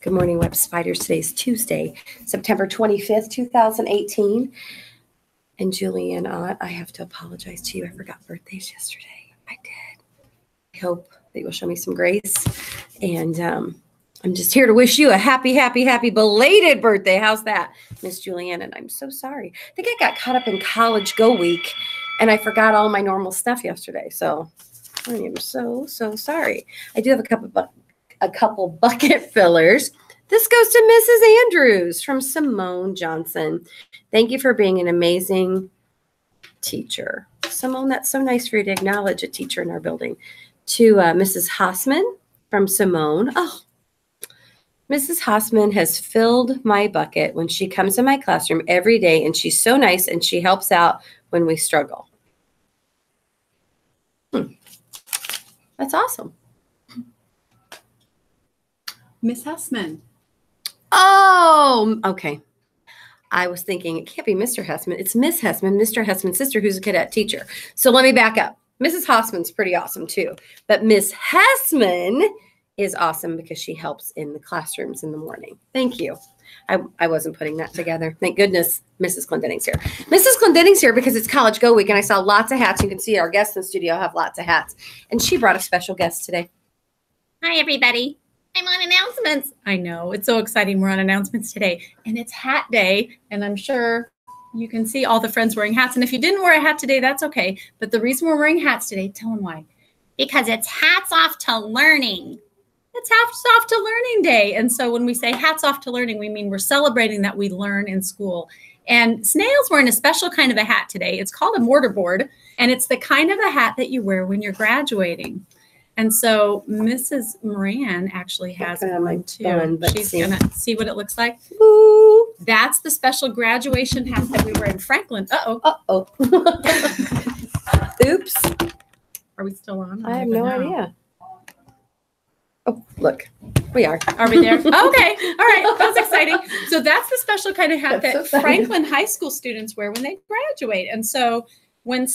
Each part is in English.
Good morning, Web Spiders. Today's Tuesday, September 25th, 2018. And Julianne Ott, I have to apologize to you. I forgot birthdays yesterday. I did. I hope that you'll show me some grace. And I'm just here to wish you a happy belated birthday. How's that, Miss Julianne? And I'm so sorry. I think I got caught up in College Go Week, and I forgot all my normal stuff yesterday. So I am so sorry. I do have a couple bucket fillers. This goes to Mrs. Andrews from Simone Johnson. Thank you for being an amazing teacher. Simone, that's so nice for you to acknowledge a teacher in our building. To Mrs. Hossman from Simone. Oh, Mrs. Hossman has filled my bucket when she comes in my classroom every day, and she's so nice, and she helps out when we struggle. That's awesome. Miss Hessman. Oh, okay. I was thinking it can't be Mr. Hessman. It's Miss Hessman, Mr. Hessman's sister, who's a cadet teacher. So let me back up. Mrs. Hossman's pretty awesome too. But Miss Hessman is awesome because she helps in the classrooms in the morning. Thank you. I wasn't putting that together. Thank goodness Mrs. Clendenning's here. Mrs. Clendenning's here because it's College Go Week, and I saw lots of hats. You can see our guests in the studio have lots of hats. And she brought a special guest today. Hi, everybody. I'm on announcements. I know. It's so exciting. We're on announcements today. And it's hat day. And I'm sure you can see all the friends wearing hats. And if you didn't wear a hat today, that's okay. But the reason we're wearing hats today, tell them why. Because it's hats off to learning. It's hats off to learning day. And so when we say hats off to learning, we mean we're celebrating that we learn in school. And Snail's wearing a special kind of a hat today. It's called a mortarboard. And it's the kind of a hat that you wear when you're graduating. And so Mrs. Moran actually has one too. She's going to see what it looks like. Ooh, that's the special graduation hat that we wear in Franklin. Uh-oh. Oops. Are we still on? I have no idea. Oh, look. We are. Are we there? Okay. All right. That's exciting. So that's the special kind of hat that Franklin High School students wear when they graduate. And so when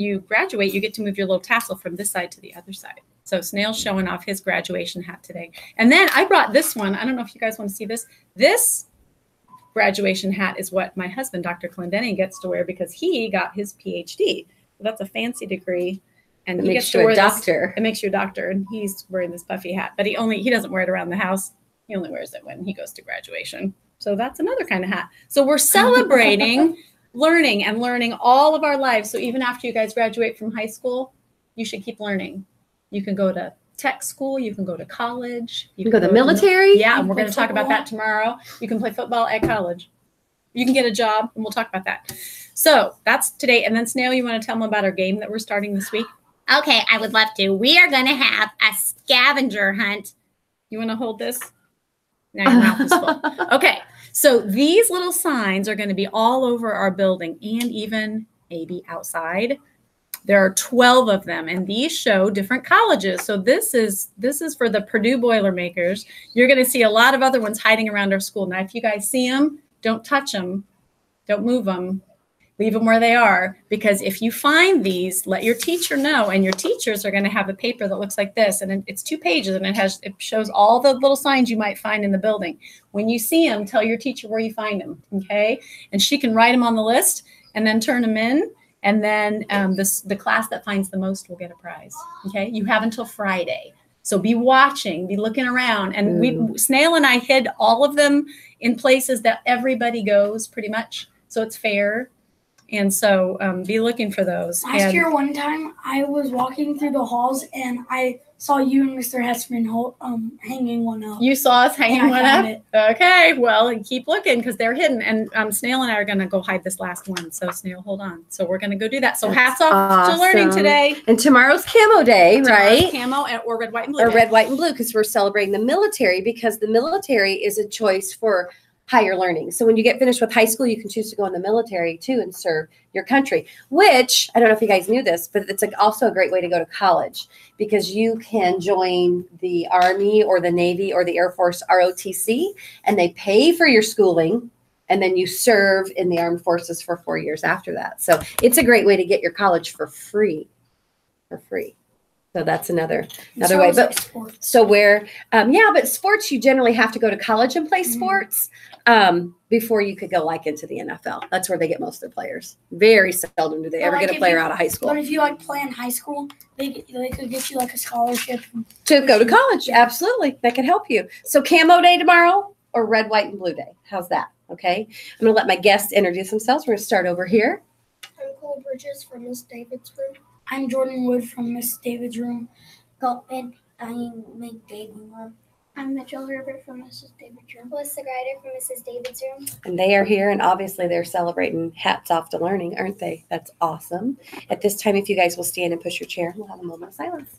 you graduate, you get to move your little tassel from this side to the other side. So Snail's showing off his graduation hat today. And then I brought this one. I don't know if you guys want to see this. This graduation hat is what my husband, Dr. Clendenning, gets to wear because he got his PhD. So that's a fancy degree. And it makes you a doctor. It makes you a doctor. And he's wearing this puffy hat. But he doesn't wear it around the house. He only wears it when he goes to graduation. So that's another kind of hat. So we're celebrating learning and learning all of our lives. So even after you guys graduate from high school, you should keep learning. You can go to tech school. You can go to college. You can go to the military. Yeah, and we're going to talk about that tomorrow. You can play football at college. You can get a job, and we'll talk about that. So that's today. And then, Snail, you want to tell them about our game that we're starting this week? Okay, I would love to. We are going to have a scavenger hunt. You want to hold this? Now your mouth is full. Okay, so these little signs are going to be all over our building and even maybe outside. There are 12 of them, and these show different colleges. So this is for the Purdue Boilermakers. You're going to see a lot of other ones hiding around our school. Now, if you guys see them, don't touch them. Don't move them. Leave them where they are, because if you find these, let your teacher know, and your teachers are going to have a paper that looks like this, and it's 2 pages, and it shows all the little signs you might find in the building. When you see them, tell your teacher where you find them, okay? And she can write them on the list and then turn them in. And then the class that finds the most will get a prize. Okay, you have until Friday. So be watching, be looking around. And Snail and I hid all of them in places that everybody goes pretty much. So it's fair. And so be looking for those. Last year, one time, I was walking through the halls and I saw you and Mr. Hessman hanging one up. You saw us hanging one up? It. Okay, well, keep looking because they're hidden. And Snail and I are going to go hide this last one. So Snail, hold on. So we're going to go do that. So hats off to learning today. And tomorrow's camo day, right? Camo or red, white, and blue. Or red, white, and blue, because we're celebrating the military, because the military is a choice for higher learning. So when you get finished with high school, you can choose to go in the military too and serve your country, which I don't know if you guys knew this, but it's also a great way to go to college, because you can join the Army or the Navy or the Air Force ROTC, and they pay for your schooling, and then you serve in the armed forces for 4 years after that. So it's a great way to get your college for free. So that's another And so way. is, But like, sports. so where, but sports, you generally have to go to college and play sports before you could go like into the NFL. That's where they get most of their players. Very seldom do they But, ever like, get a if player you- out of high school But if you like play in high school, they could get you like a scholarship. to go to college. Yeah. Absolutely. That could help you. So camo day tomorrow or red, white, and blue day. How's that? Okay. I'm going to let my guests introduce themselves. We're going to start over here. I'm Cole Bridges from Miss David's room. I'm Jordan Wood from Miss David's room. And I'm McDavid room. I'm Mitchell Herbert from Mrs. David's room. Melissa Greider from Mrs. David's room. And they are here, and obviously they're celebrating Hats Off to Learning, aren't they? That's awesome. At this time, if you guys will stand and push your chair, we'll have a moment of silence.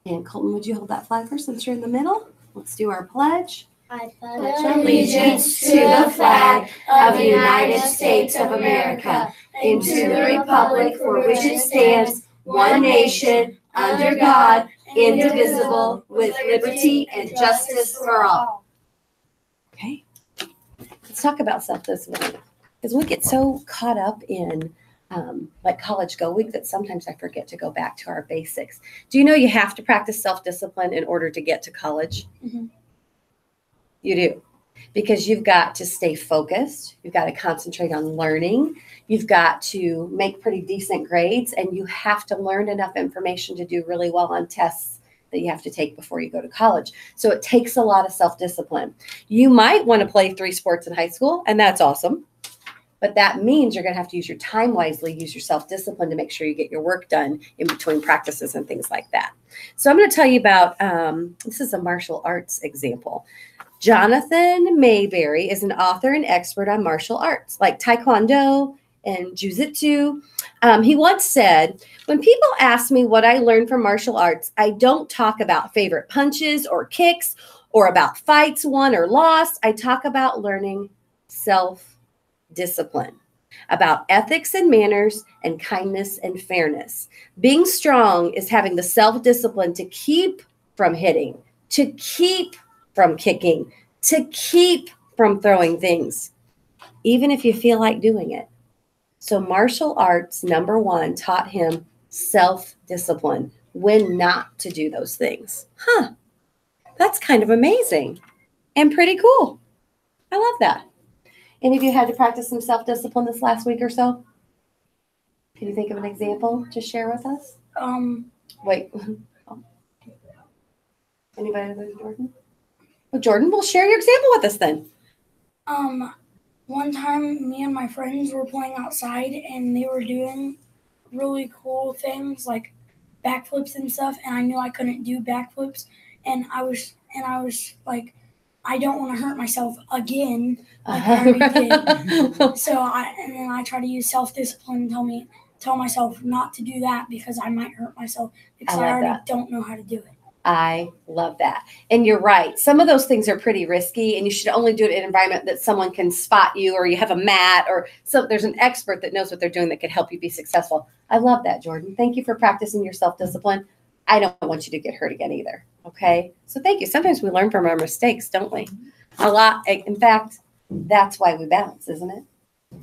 And Colton, would you hold that flag first since you're in the middle? Let's do our pledge. I pledge allegiance to the flag of the United States of America and to the republic for which it stands, one nation, under God, indivisible, with liberty and justice for all. Okay. Let's talk about self-discipline. Because we get so caught up in like College Go Week that sometimes I forget to go back to our basics. Do you know you have to practice self-discipline in order to get to college? Mhm. You do. Because you've got to stay focused. You've got to concentrate on learning. You've got to make pretty decent grades, and you have to learn enough information to do really well on tests that you have to take before you go to college. So it takes a lot of self-discipline. You might want to play 3 sports in high school, and that's awesome. But that means you're going to have to use your time wisely, use your self-discipline to make sure you get your work done in between practices and things like that. So I'm going to tell you about, this is a martial arts example. Jonathan Mayberry is an author and expert on martial arts like Taekwondo and Jiu-Jitsu. He once said, when people ask me what I learned from martial arts, I don't talk about favorite punches or kicks or about fights won or lost. I talk about learning self-discipline, about ethics and manners and kindness and fairness. Being strong is having the self-discipline to keep from hitting, to keep from kicking, to keep from throwing things, even if you feel like doing it. So martial arts, number 1, taught him self-discipline, when not to do those things. That's kind of amazing and pretty cool. I love that. Any of you had to practice some self-discipline this last week or so? Can you think of an example to share with us? Wait. Anybody other than Jordan? Well, Jordan, will share your example with us then. One time, me and my friends were playing outside, and they were doing really cool things like backflips and stuff. And I knew I couldn't do backflips, and I was like, I don't want to hurt myself again, like I already did. So I try to use self-discipline and tell myself not to do that because I might hurt myself because I already don't know how to do it. I love that. And you're right. Some of those things are pretty risky, and you should only do it in an environment that someone can spot you, or you have a mat, or so there's an expert that knows what they're doing that could help you be successful. I love that, Jordan. Thank you for practicing your self-discipline. I don't want you to get hurt again either. Okay. So thank you. Sometimes we learn from our mistakes, don't we? A lot. In fact, that's why we balance, isn't it?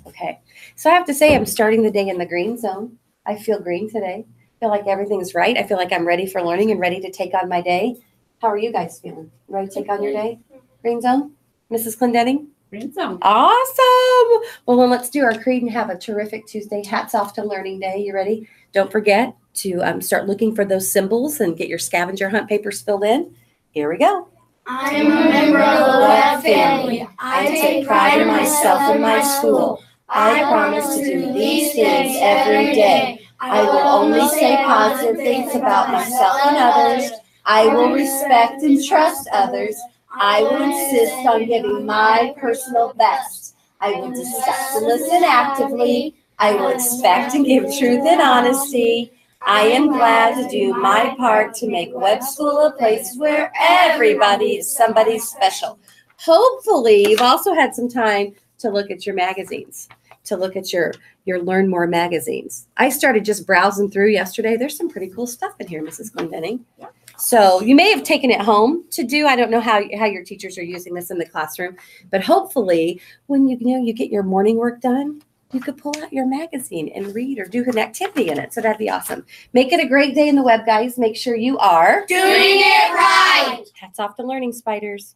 Okay. So I have to say, I'm starting the day in the green zone. I feel green today. I feel like everything's right. I feel like I'm ready for learning and ready to take on my day. How are you guys feeling? Ready to take on your day? Green zone? Mrs. Clendenning? Green zone. Awesome. Well, then let's do our creed and have a terrific Tuesday. Hats off to Learning Day. You ready? Don't forget to start looking for those symbols and get your scavenger hunt papers filled in. Here we go. I am a member of the Webb family. I take pride in myself and my school. I promise to do these things every day. I will only say positive things about myself and others. I will respect and trust others. I will insist on giving my personal best. I will discuss and listen actively. I will expect and give truth and honesty. I am glad to do my part to make Webb School a place where everybody is somebody special. Hopefully, you've also had some time to look at your magazines. to look at your Learn More magazines. I started just browsing through yesterday. There's some pretty cool stuff in here, Mrs. Glendenning. Yeah. So you may have taken it home to do. I don't know how your teachers are using this in the classroom, but hopefully when you get your morning work done, you could pull out your magazine and read or do an activity in it. So that'd be awesome. Make it a great day in the web, guys. Make sure you are Doing it right. hats off to Learning Spiders.